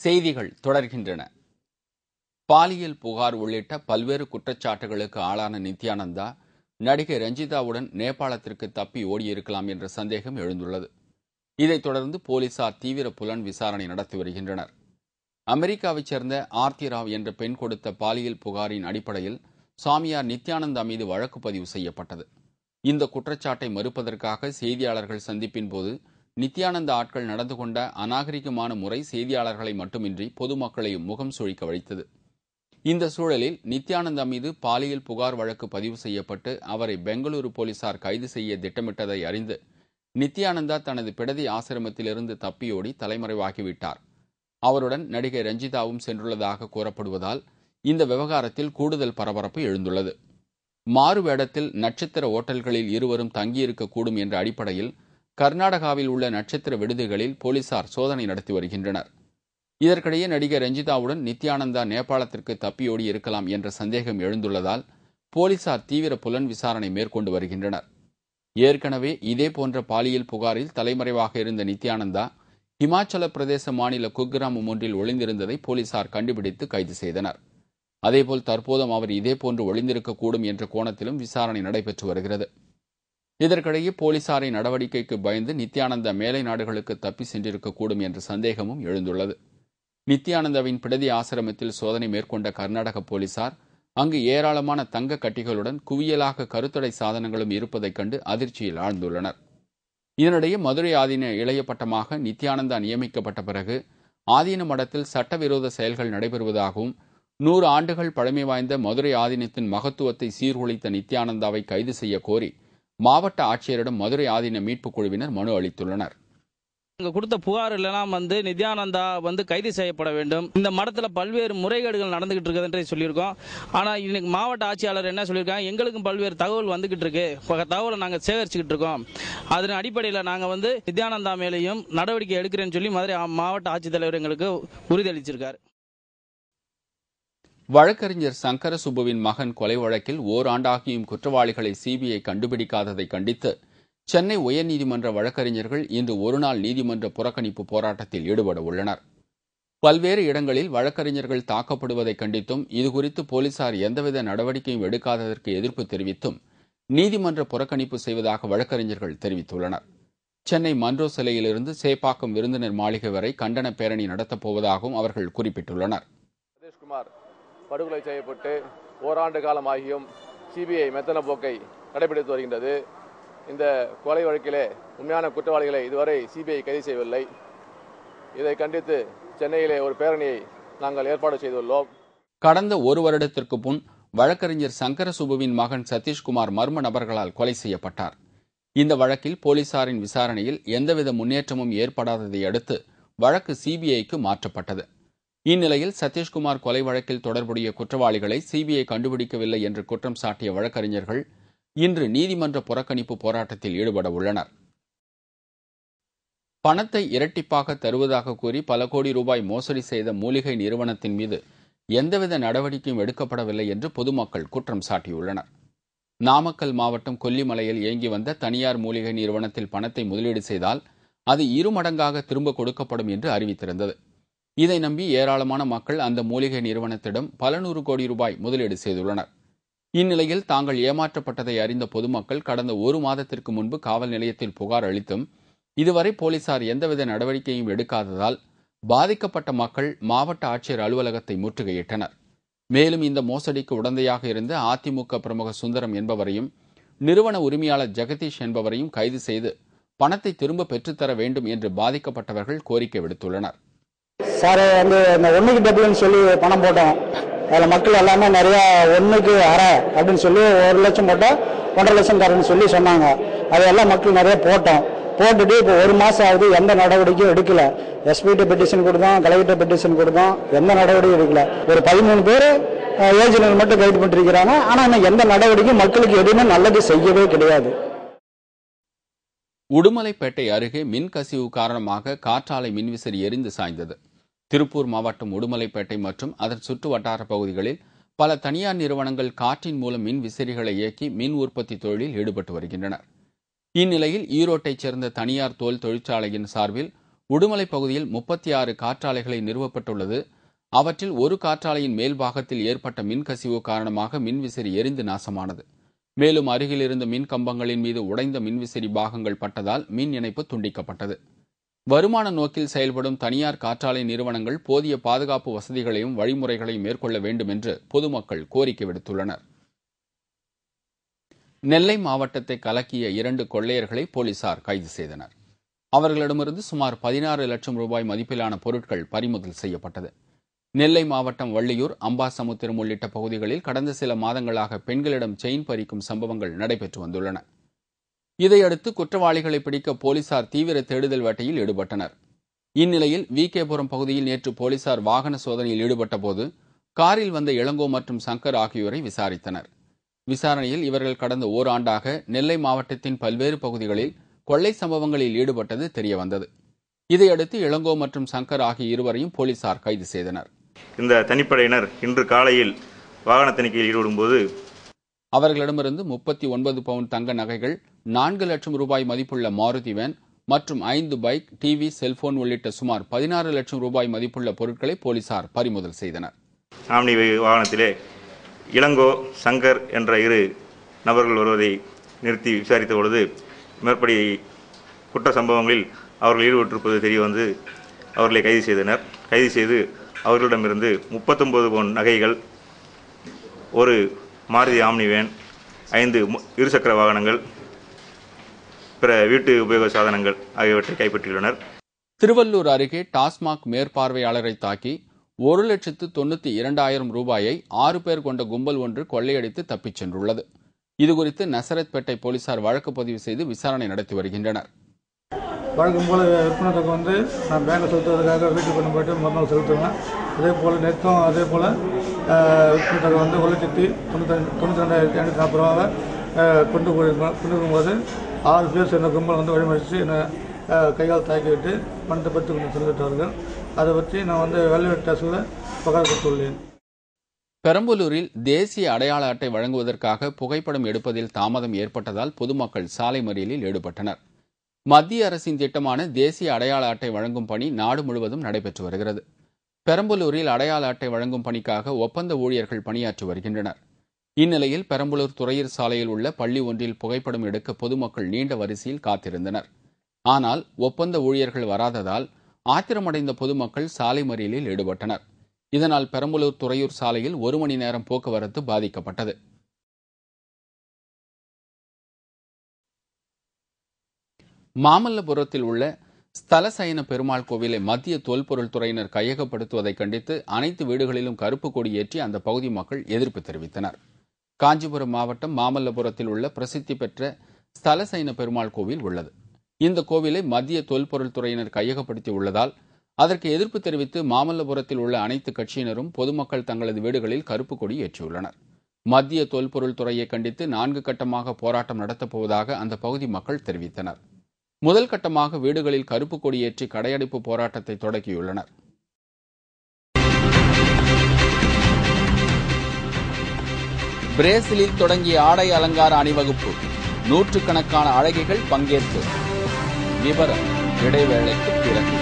செய்திகள் தொடர்கின்றன. பாலியல் புகார் உள்ளிட்ட பல்வேறு குற்றச்சாட்டுகளுக்கு ஆளான நித்யானந்தா நடிகை ரஞ்சிதாவுடன் நேபாளத்திற்கு தப்பி ஓடியிருக்கலாம் என்ற சந்தேகம் எழுந்துள்ளது. இதைத் தொடர்ந்து போலீசார் தீவிர புலன் விசாரணை நடத்தி வருகின்றனர். அமெரிக்காவைச் சேர்ந்த ஆர்த்தி ராவ் என்ற பெண் கொடுத்த பாலியல் புகாரின் அடிப்படையில் சாமியார் நித்யானந்தா மீது வழக்கு பதிவு செய்யப்பட்டது. இந்த குற்றச்சாட்டை மறுப்பதற்காக செய்தியாளர்கள் சந்திப்பின் போது நித்யானந்தா ஆட்கள் நடந்து கொண்ட அநாகரிகமான முறை செய்தியாளர்களை மட்டுமின்றி பொதுமக்களையும் முகம் சுழிக்க வைத்தது. இந்த சூழலில் நித்யானந்தா மீது பாலியல் புகார் வழக்கு பதிவு செய்யப்பட்டு அவரை பெங்களூரு போலீசார் கைது செய்ய திட்டமிட்டதை அறிந்து நித்யானந்தா தனது பிடதி ஆசிரமத்திலிருந்து தப்பியோடி தலைமறைவாகிவிட்டார். அவருடன் நடிகை ரஞ்சிதாவும் சென்றுள்ளதாக கூறப்படுவதால் இந்த விவகாரத்தில் கூடுதல் பரபரப்பு எழுந்துள்ளது. மாறு வேடத்தில் நட்சத்திர ஓட்டல்களில் இருவரும் தங்கியிருக்கக்கூடும் என்ற அடிப்படையில் கர்நாடகாவில் உள்ள நட்சத்திர விடுதிகளில் போலீசார் சோதனை நடத்தி வருகின்றனர். இதற்கிடையே நடிகை ரஞ்சிதாவுடன் நித்யானந்தா நேபாளத்திற்கு தப்பியோடி இருக்கலாம் என்ற சந்தேகம் எழுந்துள்ளதால் போலீசார் தீவிர புலன் விசாரணை மேற்கொண்டு வருகின்றனர். ஏற்கனவே இதேபோன்ற பாலியல் புகாரில் தலைமறைவாக இருந்த நித்யானந்தா இமாச்சல பிரதேச மாநில குக்கிராமம் ஒன்றில் ஒளிந்திருந்ததை போலீசார் கண்டுபிடித்து கைது செய்தனர். அதேபோல் தற்போதும் அவர் இதேபோன்று ஒளிந்திருக்கக்கூடும் என்ற கோணத்திலும் விசாரணை நடைபெற்று வருகிறது. இதற்கிடையே போலீசாரின் நடவடிக்கைக்கு பயந்து நித்யானந்தா மேலை நாடுகளுக்கு தப்பி சென்றிருக்கக்கூடும் என்ற சந்தேகமும் எழுந்துள்ளது. நித்யானந்தாவின் பிடதி ஆசிரமத்தில் சோதனை மேற்கொண்ட கர்நாடக போலீசார் அங்கு ஏராளமான தங்க கட்டிகளுடன் குவியலாக கருத்தடை சாதனங்களும் இருப்பதைக் கண்டு அதிர்ச்சியில் ஆழ்ந்துள்ளனர். இதனிடையே மதுரை ஆதீன இளைய பட்டமாக நித்யானந்தா நியமிக்கப்பட்ட பிறகு ஆதீன மடத்தில் சட்டவிரோத செயல்கள் நடைபெறுவதாகவும் 100 ஆண்டுகள் பழமை வாய்ந்த மதுரை ஆதீனத்தின் மகத்துவத்தை சீர்குலைத்த நித்யானந்தாவை கைது செய்ய கோரி மாவட்ட ஆட்சியரிடம் மதுரை ஆதீன மீட்புக் குழுவினர் மனு அளித்துள்ளனர். கொடுத்த புகார் எல்லாம் நித்யானந்தா கைது செய்யப்பட வேண்டும். இந்த மடத்துல பல்வேறு முறைகேடுகள் நடந்துகிட்டு இருக்குதுன்னு சொல்லியிருக்கோம். ஆனா இன்னைக்கு மாவட்ட ஆட்சியாளர் என்ன சொல்லியிருக்காங்க, எங்களுக்கும் பல்வேறு தகவல் வந்துகிட்டு இருக்கு, தகவலை நாங்க சேகரிச்சுக்கிட்டு இருக்கோம். அதன் அடிப்படையில் நாங்க நித்யானந்தா மேலேயும் நடவடிக்கை எடுக்கிறேன்னு சொல்லி மதுரை மாவட்ட ஆட்சித்தலைவர் எங்களுக்கு உறுதியளிச்சிருக்காரு. வழக்கறிஞர் சங்கர சுப்புவின் மகன் கொலை வழக்கில் ஓராண்டாகியும் குற்றவாளிகளை சிபிஐ கண்டுபிடிக்காததை கண்டித்து சென்னை உயர்நீதிமன்ற வழக்கறிஞர்கள் இன்று ஒருநாள் நீதிமன்ற புறக்கணிப்பு போராட்டத்தில் ஈடுபட உள்ளனர். பல்வேறு இடங்களில் வழக்கறிஞர்கள் தாக்கப்படுவதை கண்டித்தும் இதுகுறித்து போலீசார் எந்தவித நடவடிக்கையும் எடுக்காததற்கு எதிர்ப்பு தெரிவித்தும் நீதிமன்ற புறக்கணிப்பு செய்வதாக வழக்கறிஞர்கள் தெரிவித்துள்ளனர். சென்னை மன்றோ சிலையிலிருந்து சேப்பாக்கம் விருந்தினர் மாளிகை வரை கண்டன பேரணி நடத்தப்போவதாகவும் அவர்கள் குறிப்பிட்டுள்ளனர். சதீஷ்குமார் படுகொலை செய்யப்பட்டு ஓராண்டு காலமாகியும் சிபிஐ மெத்தன போக்கை கடைபிடித்து வருகின்றது. இந்த கொலை வழக்கிலே உண்மையான குற்றவாளிகளை இதுவரை சிபிஐ கைது செய்யவில்லை. இதை கண்டித்து சென்னையிலே ஒரு பேரணியை நாங்கள் ஏற்பாடு செய்துள்ளோம். கடந்த ஒரு வருடத்திற்கு முன் வழக்கறிஞர் சங்கர சுப்புவின் மகன் சதீஷ்குமார் மர்ம நபர்களால் கொலை செய்யப்பட்டார். இந்த வழக்கில் போலீசாரின் விசாரணையில் எந்தவித முன்னேற்றமும் ஏற்படாததை அடுத்து வழக்கு சிபிஐக்கு மாற்றப்பட்டது. இந்நிலையில் சதீஷ்குமார் கொலை வழக்கில் தொடர்புடைய குற்றவாளிகளை சிபிஐ கண்டுபிடிக்கவில்லை என்று குற்றம் சாட்டிய வழக்கறிஞர்கள் இன்று நீதிமன்ற புறக்கணிப்பு போராட்டத்தில் ஈடுபட உள்ளனர். பணத்தை இரட்டிப்பாக தருவதாக கூறி பல கோடி ரூபாய் மோசடி செய்த மூலிகை நிறுவனத்தின் மீது எந்தவித நடவடிக்கையும் எடுக்கப்படவில்லை என்று பொதுமக்கள் குற்றம் சாட்டியுள்ளனர். நாமக்கல் மாவட்டம் கொல்லிமலையில் இயங்கி வந்த தனியார் மூலிகை நிறுவனத்தில் பணத்தை முதலீடு செய்தால் அது 2 மடங்காக திரும்ப கொடுக்கப்படும் என்று அறிவித்திருந்தது. இதை நம்பி ஏராளமான மக்கள் அந்த மூலிகை நிறுவனத்திடம் பல 100 கோடி ரூபாய் முதலீடு செய்துள்ளனர். இந்நிலையில் தாங்கள் ஏமாற்றப்பட்டதை அறிந்த பொதுமக்கள் கடந்த 1 மாதத்திற்கு முன்பு காவல் நிலையத்தில் புகார் அளித்தும் இதுவரை போலீசார் எந்தவித நடவடிக்கையும் எடுக்காததால் பாதிக்கப்பட்ட மக்கள் மாவட்ட ஆட்சியர் அலுவலகத்தை முற்றுகையிட்டனர். மேலும் இந்த மோசடிக்கு உடந்தையாக இருந்த அதிமுக பிரமுக சுந்தரம் என்பவரையும் நிறுவன உரிமையாளர் ஜெகதீஷ் என்பவரையும் கைது செய்து பணத்தை திரும்ப பெற்றுத்தர வேண்டும் என்று பாதிக்கப்பட்டவர்கள் கோரிக்கை விடுத்துள்ளனர். சார், ஒன்றுக்கு டபுள்னு சொல்லி பணம் போட்டோம். அதில் மக்கள் எல்லாமே நிறைய 1க்கு அரை அப்படின்னு சொல்லி 1 லட்சம் போட்டால் 1.5 லட்சம் தரேன்னு சொல்லி சொன்னாங்க. அதெல்லாம் மக்கள் நிறைய போட்டுட்டு இப்போ 1 மாதம் ஆகுது, எந்த நடவடிக்கையும் எடுக்கல. எஸ்பிகிட்ட பெட்டிஷன் கொடுத்தோம், கலெக்டர் பெட்டிஷன் கொடுத்தோம், எந்த நடவடிக்கையும் எடுக்கல. ஒரு 13 பேர் ஏஜென்ட் மட்டும் கைது பண்ணிருக்கிறாங்க. ஆனால் இன்னும் எந்த நடவடிக்கையும் மக்களுக்கு எதுவுமே நல்லது செய்யவே கிடையாது. உடுமலைப்பேட்டை அருகே மின்கசிவு காரணமாக காற்றாலை மின்விசிறி எரிந்து சாய்ந்தது. திருப்பூர் மாவட்டம் உடுமலைப்பேட்டை மற்றும் அதன் சுற்று வட்டார பகுதிகளில் பல தனியார் நிறுவனங்கள் காற்றின் மூலம் மின் விசிறிகளை இயக்கி மின் உற்பத்தி தொழிலில் ஈடுபட்டு வருகின்றனர். இந்நிலையில் ஈரோட்டைச் சேர்ந்த தனியார் தோல் தொழிற்சாலையின் சார்பில் உடுமலை பகுதியில் 36 காற்றாலைகளை நிறுவப்பட்டுள்ளது. அவற்றில் ஒரு காற்றாலையின் மேல் பாகத்தில் ஏற்பட்ட மின்கசிவு காரணமாக மின்விசிறி எரிந்து நாசமானது. மேலும் அருகில் இருந்த மின் கம்பங்களின் மீது உடைந்த மின்விசிறி பாகங்கள் பட்டதால் மின் இணைப்பு துண்டிக்கப்பட்டது. வருமான நோக்கில் செயல்படும் தனியார் காற்றாலை நிறுவனங்கள் போதிய பாதுகாப்பு வசதிகளையும் வழிமுறைகளையும் மேற்கொள்ள வேண்டும் என்று பொதுமக்கள் கோரிக்கை விடுத்துள்ளனர். நெல்லை மாவட்டத்தை கலக்கிய 2 கொள்ளையர்களை போலீசார் கைது செய்தனர். அவர்களிடமிருந்து சுமார் 16 லட்சம் ரூபாய் மதிப்பிலான பொருட்கள் பறிமுதல் செய்யப்பட்டது. நெல்லை மாவட்டம் வள்ளியூர், அம்பாசமுத்திரம் உள்ளிட்ட பகுதிகளில் கடந்த சில மாதங்களாக பெண்களிடம் செயின் பறிக்கும் சம்பவங்கள் நடைபெற்று வந்துள்ளன. இதையடுத்து குற்றவாளிகளை பிடிக்க போலீசார் தீவிர தேடுதல் வேட்டையில் ஈடுபட்டனர். இந்நிலையில் விகேபுரம் பகுதியில் நேற்று போலீசார் வாகன சோதனையில் ஈடுபட்டபோது காரில் வந்த இளங்கோ மற்றும் சங்கர் ஆகியோரை விசாரித்தனர். விசாரணையில் இவர்கள் கடந்த ஓராண்டாக நெல்லை மாவட்டத்தின் பல்வேறு பகுதிகளில் கொள்ளை சம்பவங்களில் ஈடுபட்டது தெரியவந்தது. இதையடுத்து இளங்கோ மற்றும் சங்கர் ஆகிய இருவரையும் போலீசார் கைது செய்தனர். இந்த தனிப்படையினர் இன்று காலையில் வாகன தணிக்கையில் ஈடுபடும்போது அவர்களிடமிருந்து 39 பவுண்ட் தங்க நகைகள், 4 லட்சம் ரூபாய் மதிப்புள்ள மாருதி வேன் மற்றும் 5 பைக், டிவி, செல்போன் உள்ளிட்ட சுமார் 16 லட்சம் ரூபாய் மதிப்புள்ள பொருட்களை போலீசார் பறிமுதல் செய்தனர். ஆம்னி வாகனத்திலே இளங்கோ, சங்கர் என்ற 2 நபர்கள் வருவதை நிறுத்தி விசாரித்த பொழுது மேற்படி குற்ற சம்பவங்களில் அவர்கள் ஈடுபட்டிருப்பது தெரியவந்து அவர்களை கைது செய்தனர். கைது செய்து அவர்களிடமிருந்து 39 பவுண்ட் நகைகள், ஒரு மாருதி ஆம்னி வேன், 5 இருசக்கர வாகனங்கள், பிற வீட்டு உபயோக சாதனங்கள் ஆகியவற்றை கைப்பற்றியுள்ளனர். திருவள்ளூர் அருகே டாஸ்மாக் மேற்பார்வையாளரை தாக்கி 1,92,000 ரூபாயை 6 பேர் கொண்ட கும்பல் ஒன்று கொள்ளையடித்து தப்பிச் சென்றுள்ளது. இதுகுறித்து நசரத்பேட்டை போலீசார் வழக்கு பதிவு செய்து விசாரணை நடத்தி வருகின்றனர். வழக்கம் போல் விற்பனை தொகை நான் பேங்கில் செலுத்துவதற்காக வீட்டுக்கு கொண்டு போய்ட்டு மறுநாள் செலுத்துவேன். அதே போல் நேற்றும் அதே போல் விற்பனை தொகை 1,92,540 ரூபாவை கொண்டு போகும்போது 6 பேர் சேர்ந்த கும்பல் வழிமறித்து என்னை கையால் தாக்கிவிட்டு பணத்தை பற்றி கொண்டு செலுத்திட்டார்கள். அதை பற்றி நான் வேலைவாய்ப்பு ஸ்டேஷனில் புகார் கொடுத்துள்ளேன். பெரம்பலூரில் தேசிய அடையாள அட்டை வழங்குவதற்காக புகைப்படம் எடுப்பதில் தாமதம் ஏற்பட்டதால் பொதுமக்கள் சாலை மறியலில் ஈடுபட்டனர். மத்திய அரசின் திட்டமான தேசிய அடையாள அட்டை வழங்கும் பணி நாடு முழுவதும் நடைபெற்று வருகிறது. பெரம்பலூரில் அடையாள அட்டை வழங்கும் பணிக்காக ஒப்பந்த ஊழியர்கள் பணியாற்றி வருகின்றனர். இந்நிலையில் பெரம்பலூர் துறையூர் சாலையில் உள்ள பள்ளி ஒன்றில் புகைப்படம் எடுக்க பொதுமக்கள் நீண்ட வரிசையில் காத்திருந்தனர். ஆனால் ஒப்பந்த ஊழியர்கள் வராததால் ஆத்திரமடைந்த பொதுமக்கள் சாலை மறியலில் ஈடுபட்டனர். இதனால் பெரம்பலூர் துறையூர் சாலையில் 1 மணி நேரம் போக்குவரத்து பாதிக்கப்பட்டது. மாமல்லபுரத்தில் உள்ள ஸ்தலசயன பெருமாள் கோவிலை மத்திய தொல்பொருள் துறையினர் கையகப்படுத்துவதை கண்டித்து அனைத்து வீடுகளிலும் கருப்பு கொடி ஏற்றி அந்த பகுதி மக்கள் எதிர்ப்பு தெரிவித்தனர். காஞ்சிபுரம் மாவட்டம் மாமல்லபுரத்தில் உள்ள பிரசித்தி பெற்ற ஸ்தலசயன பெருமாள் கோவில் உள்ளது. இந்த கோவிலை மத்திய தொல்பொருள் துறையினர் கையகப்படுத்தி உள்ளதால் அதற்கு எதிர்ப்பு தெரிவித்து மாமல்லபுரத்தில் உள்ள அனைத்து கட்சியினரும் பொதுமக்கள் தங்களது வீடுகளில் கருப்பு கொடி ஏற்றியுள்ளனர். மத்திய தொல்பொருள் துறையை கண்டித்து 4 கட்டமாக போராட்டம் நடத்தப்போவதாக அந்த பகுதி மக்கள் தெரிவித்தனர். முதல் கட்டமாக வீடுகளில் கருப்பு கொடி ஏற்றி கடையடைப்பு போராட்டத்தை தொடங்கியுள்ளனர். பிரேசிலில் தொடங்கிய ஆடை அலங்கார அணிவகுப்பு, நூற்றுக்கணக்கான அழகிகள் பங்கேற்பு. விவரம் இடைவேளைக்கு பிறகு.